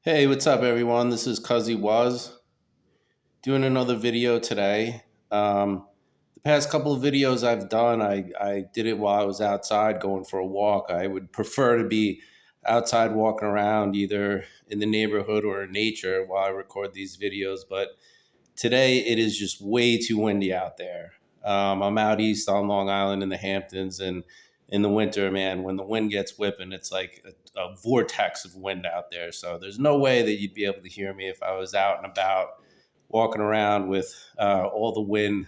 Hey, what's up, everyone? This is Cuzzy Was doing another video today. The past couple of videos I've done, I did it while I was outside going for a walk. I would prefer to be outside walking around either in the neighborhood or in nature while I record these videos. But today it is just way too windy out there. I'm out east on Long Island in the Hamptons, and in the winter, man, when the wind gets whipping, it's like a vortex of wind out there. So there's no way that you'd be able to hear me if I was out and about walking around with all the wind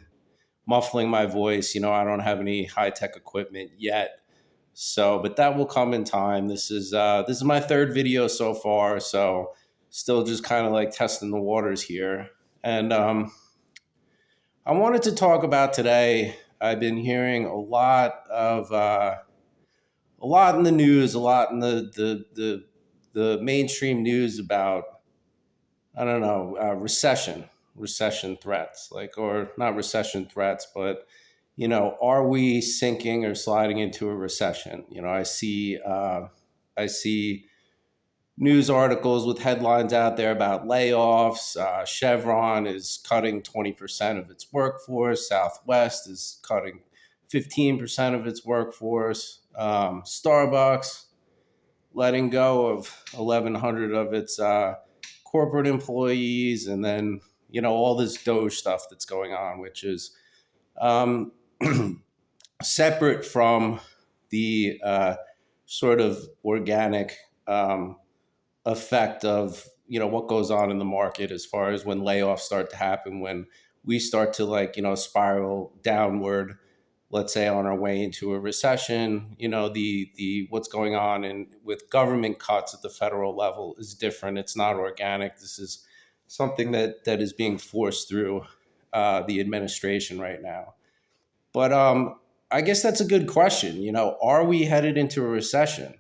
muffling my voice. I don't have any high tech equipment yet. So, but that will come in time. This is my third video so far, so still just kind of like testing the waters here. And I wanted to talk about today. I've been hearing a lot in the news, a lot in the mainstream news about I don't know recession threats, like or not recession threats, but are we sinking or sliding into a recession? I see news articles with headlines out there about layoffs. Chevron is cutting 20% of its workforce. Southwest is cutting 15% of its workforce. Starbucks letting go of 1,100 of its corporate employees. And then, all this Doge stuff that's going on, which is um, separate from the sort of organic effect of what goes on in the market as far as when layoffs start to happen, when we start to spiral downward, let's say on our way into a recession. The what's going on and with government cuts at the federal level is different. It's not organic. This is something that is being forced through the administration right now. But I guess that's a good question. Are we headed into a recession?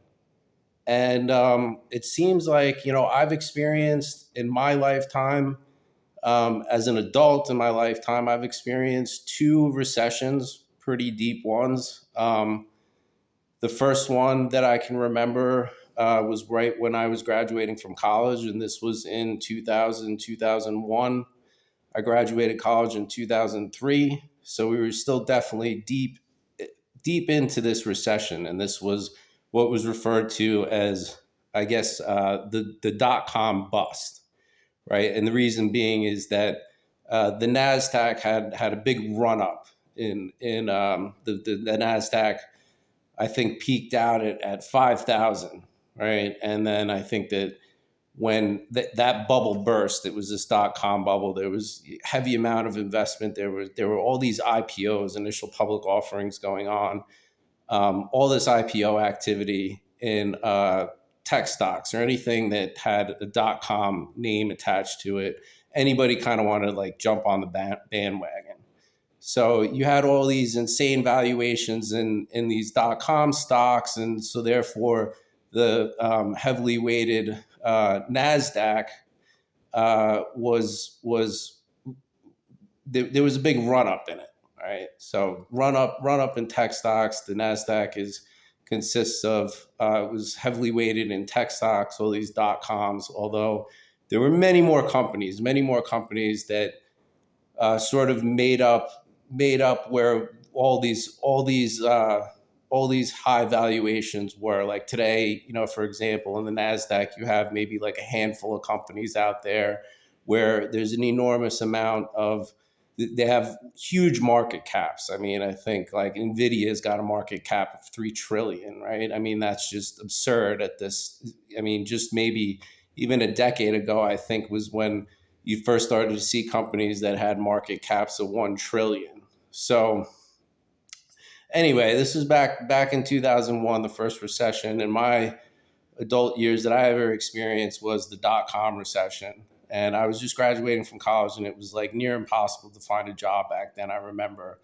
And it seems like, I've experienced in my lifetime, as an adult in my lifetime, I've experienced two recessions, pretty deep ones. The first one that I can remember was right when I was graduating from college, and this was in 2000, 2001. I graduated college in 2003, so we were still definitely deep into this recession, and this was what was referred to as, I guess, the dot-com bust, right? And the reason being is that the Nasdaq had a big run up the Nasdaq. I think peaked out at 5,000, right? And then I think that when that bubble burst, it was this dot-com bubble. There was a heavy amount of investment. There were all these IPOs, initial public offerings going on, all this IPO activity in tech stocks or anything that had a dot-com name attached to it. Anybody kind of wanted to jump on the bandwagon. So you had all these insane valuations in these dot-com stocks, and so therefore the heavily weighted Nasdaq was there was a big run up in it, right? So run up in tech stocks. The Nasdaq consists of it was heavily weighted in tech stocks, all these dot coms. Although there were many more companies that sort of made up where all these high valuations were. Like today, for example, in the Nasdaq, you have maybe like a handful of companies out there where there's an enormous amount of they have huge market caps. I mean, I think like Nvidia's got a market cap of 3 trillion, right? I mean, that's just absurd at this. I mean, just maybe even a decade ago, I think was when you first started to see companies that had market caps of 1 trillion. So anyway, this is back in 2001, the first recession. In my adult years that I ever experienced was the dot-com recession. And I was just graduating from college, and it was like near impossible to find a job back then. I remember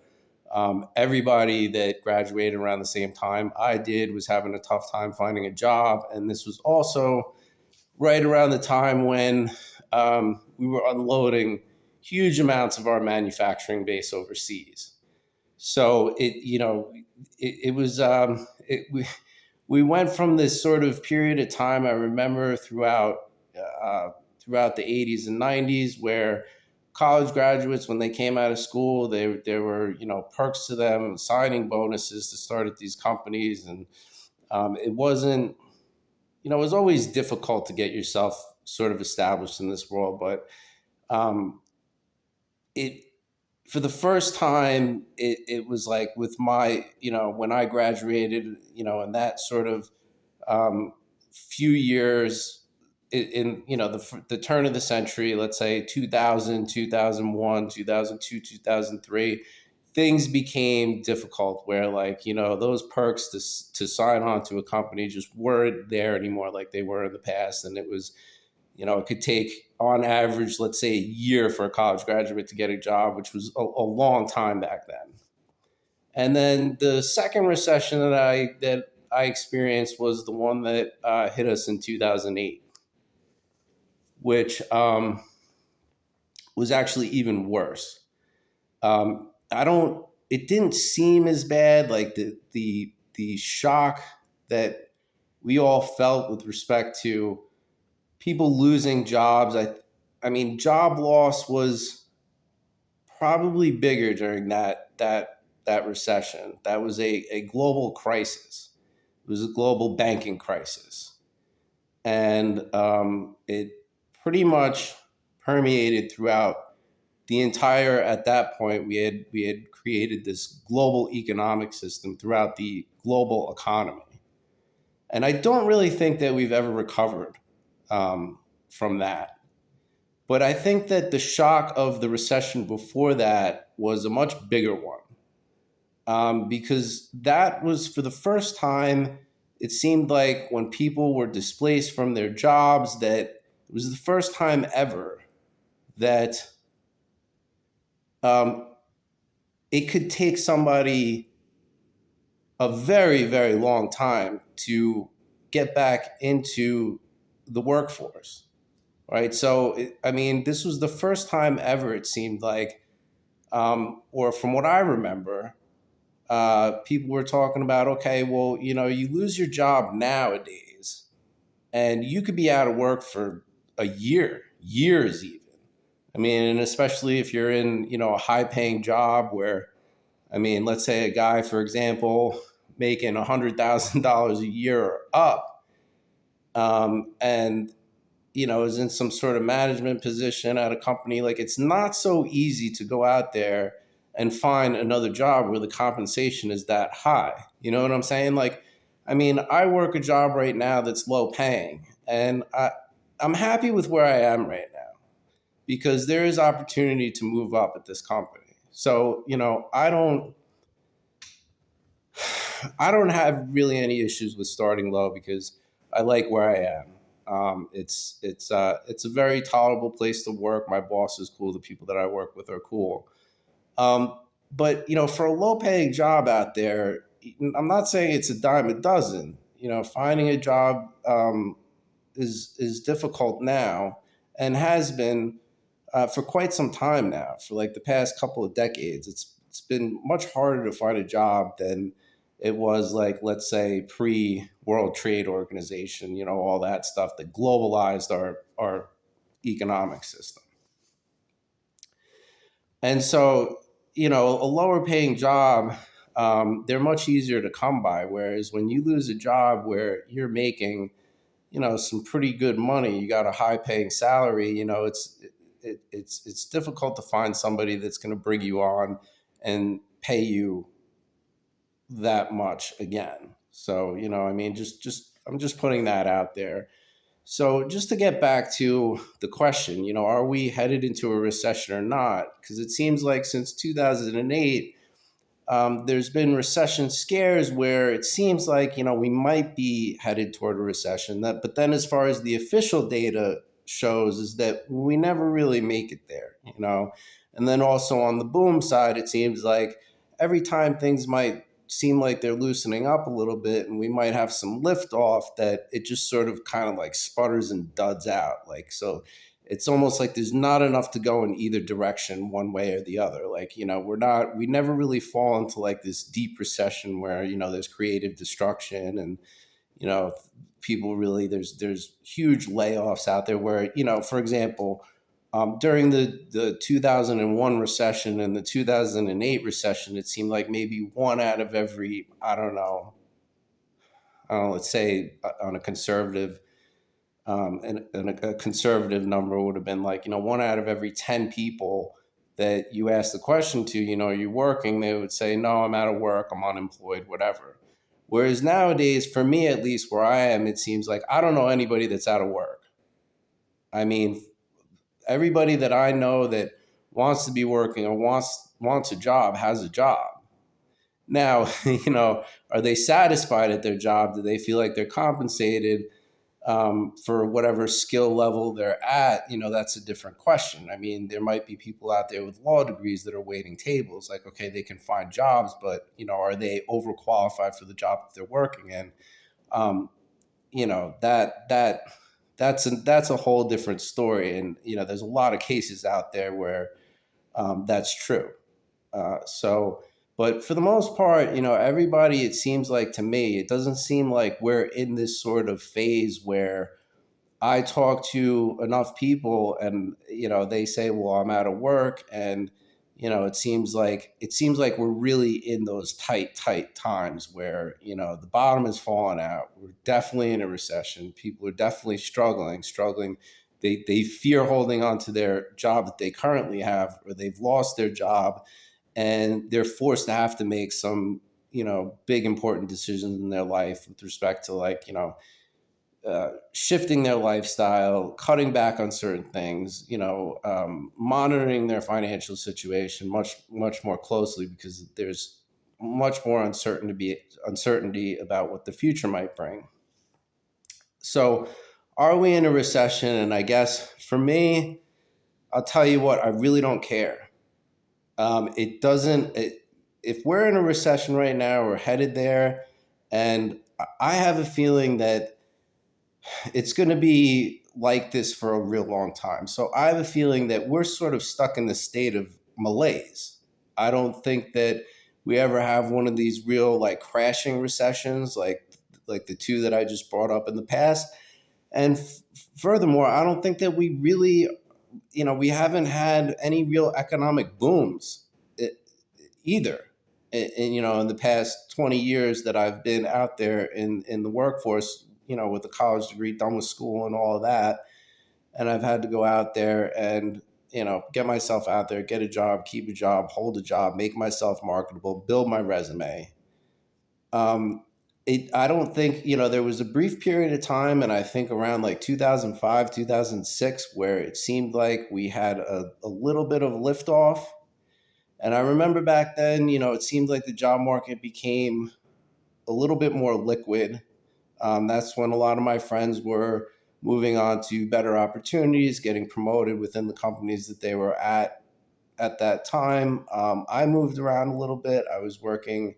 everybody that graduated around the same time I did was having a tough time finding a job. And this was also right around the time when we were unloading huge amounts of our manufacturing base overseas. So it was we went from this sort of period of time. I remember throughout. throughout the 80s and 90s, where college graduates, when they came out of school, there were, perks to them, signing bonuses to start at these companies. And it wasn't, it was always difficult to get yourself sort of established in this world. But um, it, for the first time, it was like with my, when I graduated, and that sort of few years in, the turn of the century, let's say 2000, 2001, 2002, 2003, things became difficult where, like, those perks to sign on to a company just weren't there anymore like they were in the past. And it was, it could take on average, let's say, a year for a college graduate to get a job, which was a long time back then. And then the second recession that I experienced was the one that hit us in 2008, which was actually even worse. I don't. It didn't seem as bad, like the shock that we all felt with respect to people losing jobs. I mean, job loss was probably bigger during that recession. That was a global crisis. It was a global banking crisis, and it pretty much permeated throughout the entire. At that point, we had created this global economic system throughout the global economy, and I don't really think that we've ever recovered from that. But I think that the shock of the recession before that was a much bigger one, because that was for the first time. It seemed like when people were displaced from their jobs, that it was the first time ever that um, it could take somebody a very, very long time to get back into the workforce. Right. So, I mean, this was the first time ever, it seemed like, or from what I remember, people were talking about, okay, well, you lose your job nowadays and you could be out of work for a year, years even. I mean, and especially if you're in, a high paying job where, I mean, let's say a guy, for example, making $100,000 a year or up, and is in some sort of management position at a company, like, it's not so easy to go out there and find another job where the compensation is that high. You know what I'm saying? Like, I mean, I work a job right now that's low paying, and I'm happy with where I am right now because there is opportunity to move up at this company. So, I don't have really any issues with starting low because I like where I am. It's a very tolerable place to work. My boss is cool. The people that I work with are cool. But for a low paying job out there, I'm not saying it's a dime a dozen. Finding a job is difficult now and has been for quite some time now. For like the past couple of decades, it's been much harder to find a job than it was, like, let's say, pre World Trade Organization. All that stuff that globalized our economic system. And so, a lower paying job, they're much easier to come by. Whereas when you lose a job where you're making, some pretty good money, you got a high paying salary, it's difficult to find somebody that's going to bring you on and pay you that much again. So, I mean, just I'm just putting that out there. So, just to get back to the question, are we headed into a recession or not? Because it seems like since 2008, there's been recession scares where it seems like, we might be headed toward a recession. But then, as far as the official data shows, is that we never really make it there. And then also on the boom side, it seems like every time things might seem like they're loosening up a little bit and we might have some lift off, that it just sort of kind of like sputters and duds out. Like, so it's almost like there's not enough to go in either direction, one way or the other. Like, we never really fall into like this deep recession where, there's creative destruction and, you know, people really, there's huge layoffs out there where, for example, during the 2001 recession and the 2008 recession, it seemed like maybe one out of every, I don't know, let's say on a conservative, and a conservative number would have been like, one out of every 10 people that you ask the question to, are you working? They would say, no, I'm out of work, I'm unemployed, whatever. Whereas nowadays, for me at least where I am, it seems like I don't know anybody that's out of work. I mean, everybody that I know that wants to be working or wants a job has a job. Now, are they satisfied at their job? Do they feel like they're compensated for whatever skill level they're at? That's a different question. I mean, there might be people out there with law degrees that are waiting tables. Like, okay, they can find jobs, but are they overqualified for the job that they're working in? Um, that's a whole different story, and there's a lot of cases out there where that's true. So, but for the most part, everybody, it seems like to me, it doesn't seem like we're in this sort of phase where I talk to enough people and, they say, well, I'm out of work. And, it seems like we're really in those tight times where, the bottom is falling out. We're definitely in a recession. People are definitely struggling. They fear holding on to their job that they currently have, or they've lost their job and they're forced to have to make some, big important decisions in their life with respect to, like, shifting their lifestyle, cutting back on certain things, monitoring their financial situation much more closely, because there's much more uncertainty about what the future might bring. So, are we in a recession? And I guess for me, I'll tell you what, I really don't care. It doesn't. If we're in a recession right now, we're headed there, and I have a feeling that it's going to be like this for a real long time. So I have a feeling that we're sort of stuck in the state of malaise. I don't think that we ever have one of these real, like, crashing recessions, like the two that I just brought up in the past. And furthermore, I don't think that we really, we haven't had any real economic booms either. And, in the past 20 years that I've been out there in the workforce, with a college degree, done with school and all of that. And I've had to go out there and, get myself out there, get a job, keep a job, hold a job, make myself marketable, build my resume. I don't think, there was a brief period of time, and I think around like 2005, 2006, where it seemed like we had a little bit of liftoff. And I remember back then, it seemed like the job market became a little bit more liquid. That's when a lot of my friends were moving on to better opportunities, getting promoted within the companies that they were at that time. I moved around a little bit. I was working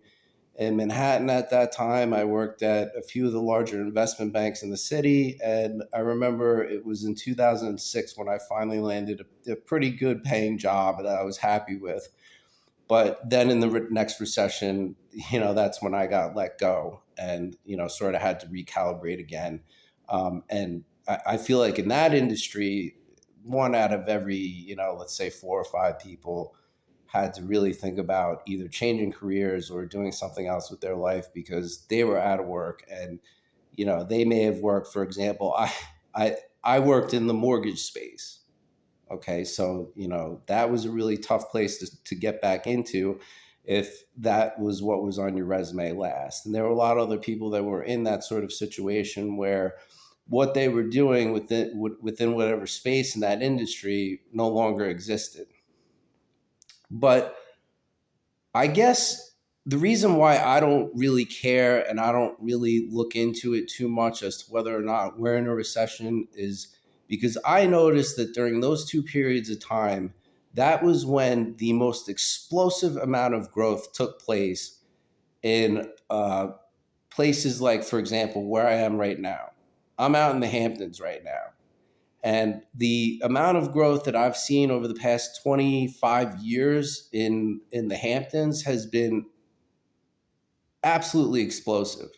in Manhattan at that time. I worked at a few of the larger investment banks in the city. And I remember it was in 2006 when I finally landed a pretty good paying job that I was happy with. But then in the next recession, that's when I got let go and, sort of had to recalibrate again. And I feel like in that industry, one out of every, let's say 4 or 5 people had to really think about either changing careers or doing something else with their life because they were out of work. And, they may have worked, for example, I worked in the mortgage space. Okay, so that was a really tough place to get back into if that was what was on your resume last. And there were a lot of other people that were in that sort of situation where what they were doing within whatever space in that industry no longer existed. But I guess the reason why I don't really care and I don't really look into it too much as to whether or not we're in a recession is because I noticed that during those two periods of time, that was when the most explosive amount of growth took place in places like, for example, where I am right now. I'm out in the Hamptons right now. And the amount of growth that I've seen over the past 25 years in the Hamptons has been absolutely explosive.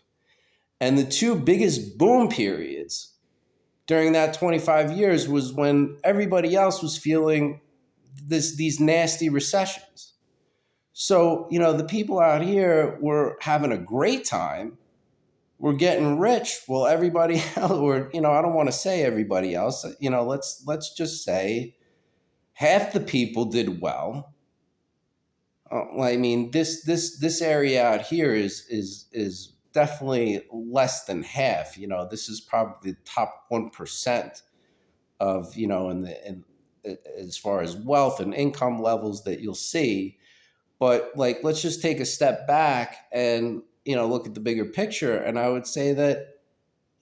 And the two biggest boom periods during that 25 years was when everybody else was feeling these nasty recessions. So, the people out here were having a great time. We're getting rich. Well, everybody else, or, I don't want to say everybody else, let's just say half the people did well. I mean, this area out here is definitely less than half. This is probably the top 1% of, in as far as wealth and income levels that you'll see. But like, let's just take a step back and, look at the bigger picture. And I would say that,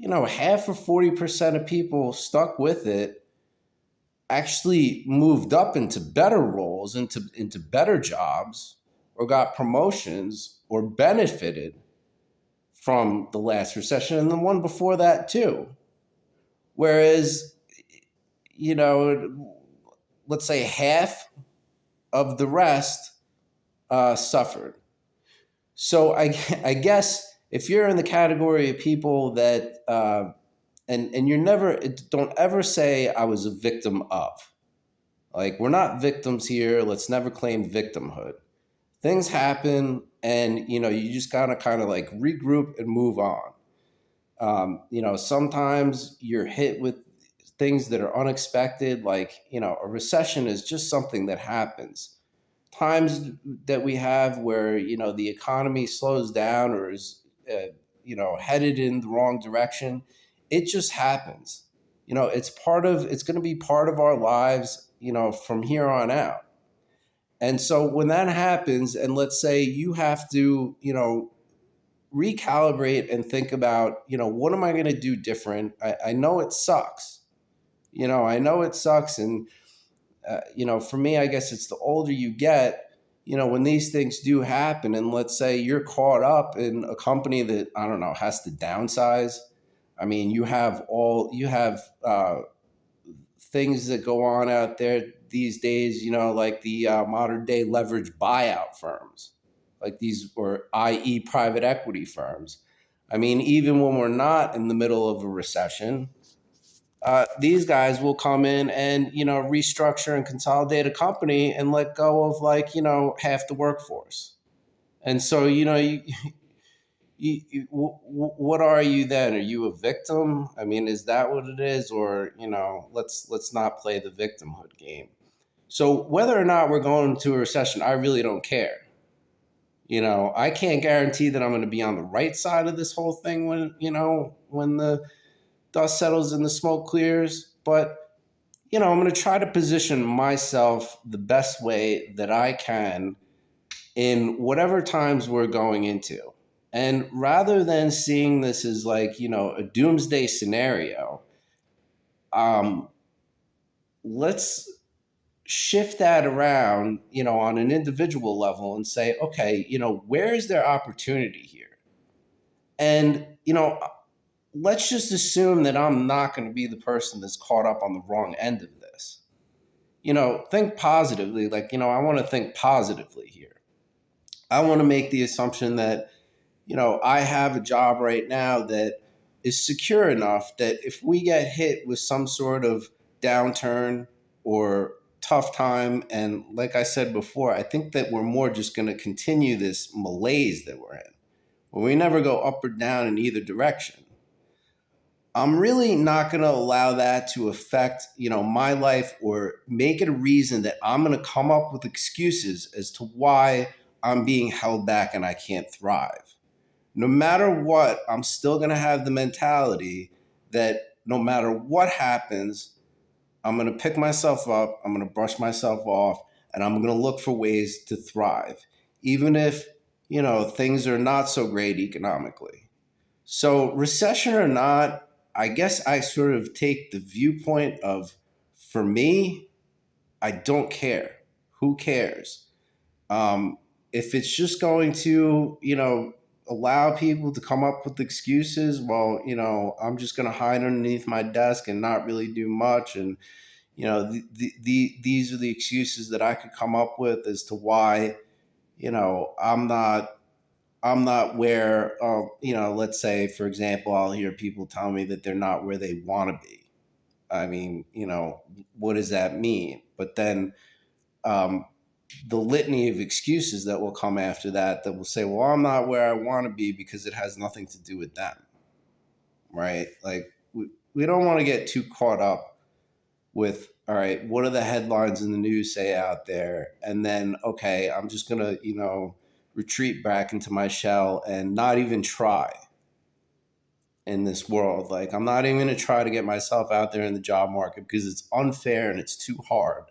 half or 40% of people stuck with it, actually moved up into better roles, into better jobs, or got promotions, or benefited from the last recession and the one before that too. Whereas, you know, let's say half of the rest suffered. So I guess if you're in the category of people that and you're never, don't ever say I was a victim of. Like, we're not victims here. Let's never claim victimhood. Things happen, and you just gotta kind of like regroup and move on. Sometimes you're hit with things that are unexpected. Like, a recession is just something that happens. Times that we have where the economy slows down or is headed in the wrong direction, it just happens. It's going to be part of our lives from here on out. And so when that happens, and let's say you have to recalibrate and think about what am I going to do different. I know it sucks. I know it sucks. And for me, I guess it's the older you get, when these things do happen, and let's say you're caught up in a company that, I don't know, has to downsize. I mean, you have things that go on out there these days, like the modern day leverage buyout firms, like these, or i.e. private equity firms. I mean, even when we're not in the middle of a recession, these guys will come in and restructure and consolidate a company and let go of, like, half the workforce. And so what are you then? Are you a victim? I mean, is that what it is? Or let's not play the victimhood game. So whether or not we're going into a recession, I really don't care. I can't guarantee that I'm going to be on the right side of this whole thing when the dust settles and the smoke clears. But, I'm going to try to position myself the best way that I can in whatever times we're going into. And rather than seeing this as like, a doomsday scenario, um, let's shift that around, on an individual level and say, okay, where is there opportunity here? And, let's just assume that I'm not going to be the person that's caught up on the wrong end of this. Think positively. Like, I want to think positively here. I want to make the assumption that, I have a job right now that is secure enough that if we get hit with some sort of downturn or tough time, and like I said before, I think that we're more just going to continue this malaise that we're in, where we never go up or down in either direction. I'm really not going to allow that to affect, my life, or make it a reason that I'm going to come up with excuses as to why I'm being held back and I can't thrive. No matter what, I'm still going to have the mentality that no matter what happens, I'm going to pick myself up, I'm going to brush myself off, and I'm going to look for ways to thrive, even if, things are not so great economically. So, recession or not, I guess I sort of take the viewpoint of, for me, I don't care. Who cares? Um, if it's just going to, allow people to come up with excuses, well, I'm just going to hide underneath my desk and not really do much. And, these are the excuses that I could come up with as to why, I'm not I'm not where, let's say, for example, I'll hear people tell me that they're not where they want to be. I mean, what does that mean? But then um, the litany of excuses that will come after that will say, well, I'm not where I want to be because it has nothing to do with them, right? Like, we don't want to get too caught up with, all right, what do the headlines in the news say out there? And then, okay, I'm just going to, retreat back into my shell and not even try in this world. Like, I'm not even going to try to get myself out there in the job market because it's unfair and it's too hard.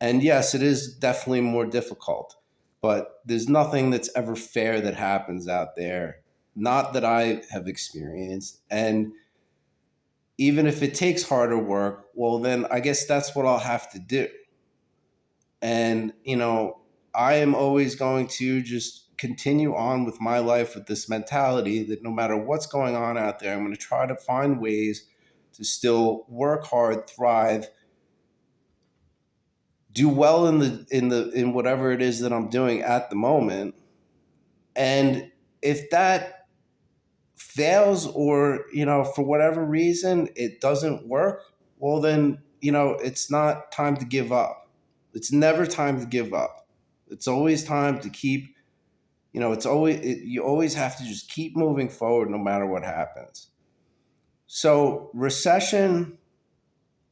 And yes, it is definitely more difficult, but there's nothing that's ever fair that happens out there, not that I have experienced. And even if it takes harder work, well, then I guess that's what I'll have to do. And, I am always going to just continue on with my life with this mentality that no matter what's going on out there, I'm going to try to find ways to still work hard, thrive, do well in whatever it is that I'm doing at the moment. And if that fails, or for whatever reason it doesn't work, well, then it's not time to give up. It's never time to give up. It's always time to keep, you always have to just keep moving forward no matter what happens. So, recession,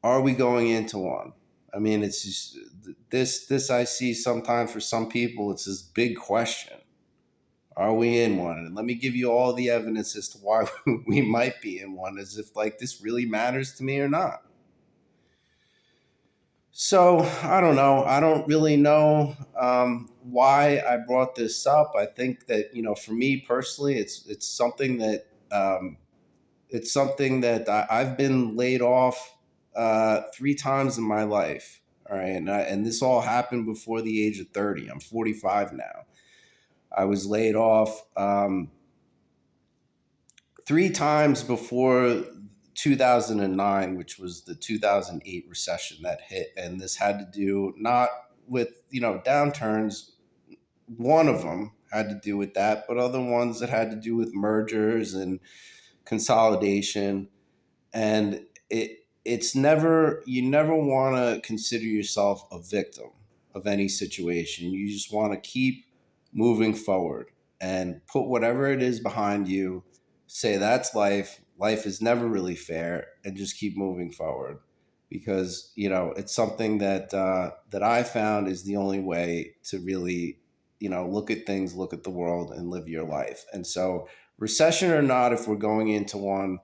are we going into one? I mean, it's just this I see sometimes for some people, it's this big question. Are we in one? And let me give you all the evidence as to why we might be in one, as if like this really matters to me or not. So I don't know. I don't really know why I brought this up. I think that for me personally, it's something that I've been laid off 3 times in my life. All right, and this all happened before the age of 30. I'm 45 now. I was laid off 3 times before 2009, which was the 2008 recession that hit. And this had to do not with, downturns. One of them had to do with that, but other ones that had to do with mergers and consolidation. And it's never, you never want to consider yourself a victim of any situation. You just want to keep moving forward and put whatever it is behind you, say that's life. Life is never really fair, and just keep moving forward, because it's something that I found is the only way to really look at things, look at the world, and live your life. And so, recession or not, if we're going into one,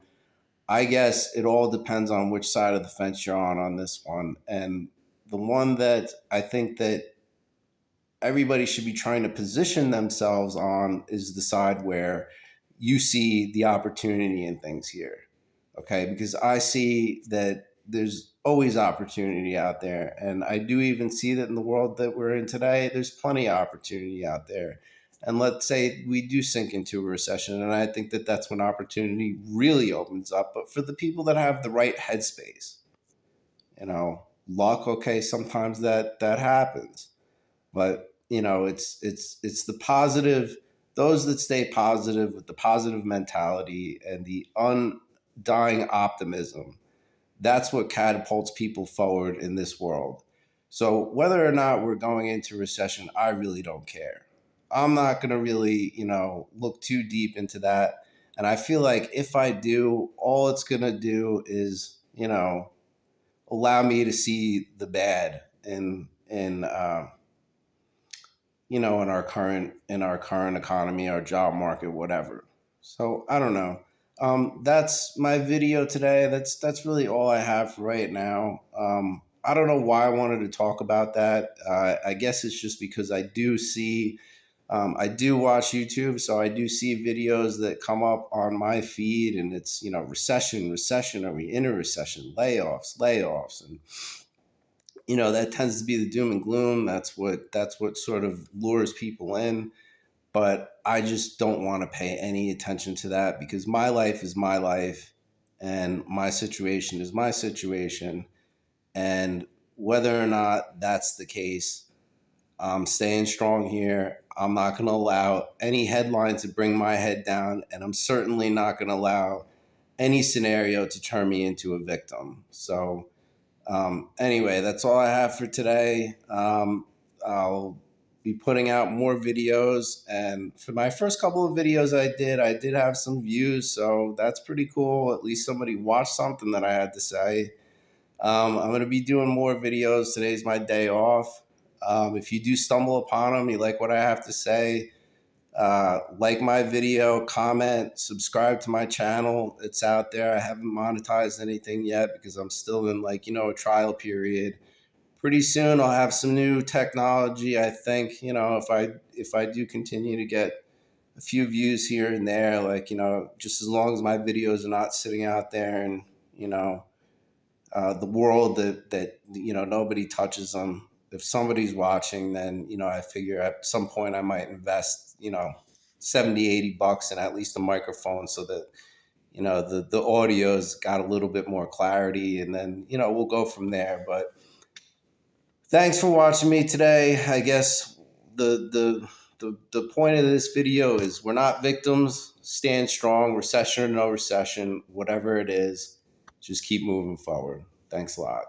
I guess it all depends on which side of the fence you're on this one. And the one that I think that everybody should be trying to position themselves on is the side where you see the opportunity in things here. Okay, because I see that there's always opportunity out there, and I do even see that in the world that we're in today, there's plenty of opportunity out there. And let's say we do sink into a recession, and I think that that's when opportunity really opens up. But for the people that have the right headspace, luck, okay, sometimes that happens. But it's the positive, those that stay positive with the positive mentality and the undying optimism, that's what catapults people forward in this world. So whether or not we're going into recession, I really don't care. I'm not going to really look too deep into that. And I feel like if I do, all it's going to do is allow me to see the bad in our current economy, our job market, whatever. So I don't know. That's my video today. That's really all I have for right now. I don't know why I wanted to talk about that. I guess it's just because I do watch YouTube, so I do see videos that come up on my feed, and it's recession, recession. Are we in a recession? Layoffs, layoffs, and that tends to be the doom and gloom. That's what sort of lures people in. But I just don't want to pay any attention to that, because my life is my life, and my situation is my situation. And whether or not that's the case, I'm staying strong here. I'm not going to allow any headline to bring my head down, and I'm certainly not going to allow any scenario to turn me into a victim. So, anyway, that's all I have for today. I'll be putting out more videos, and for my first couple of videos I did have some views, so that's pretty cool. At least somebody watched something that I had to say. I'm going to be doing more videos. Today's my day off. If you do stumble upon them, you like what I have to say, like my video, comment, subscribe to my channel. It's out there. I haven't monetized anything yet because I'm still in a trial period. Pretty soon I'll have some new technology. I think, if I do continue to get a few views here and there, just as long as my videos are not sitting out there and, the world that nobody touches them. If somebody's watching, then I figure at some point I might invest 70, $80 in at least a microphone so that the audio's got a little bit more clarity, and then we'll go from there. But thanks for watching me today. I guess the point of this video is we're not victims. Stand strong, recession or no recession, whatever it is, just keep moving forward. Thanks a lot.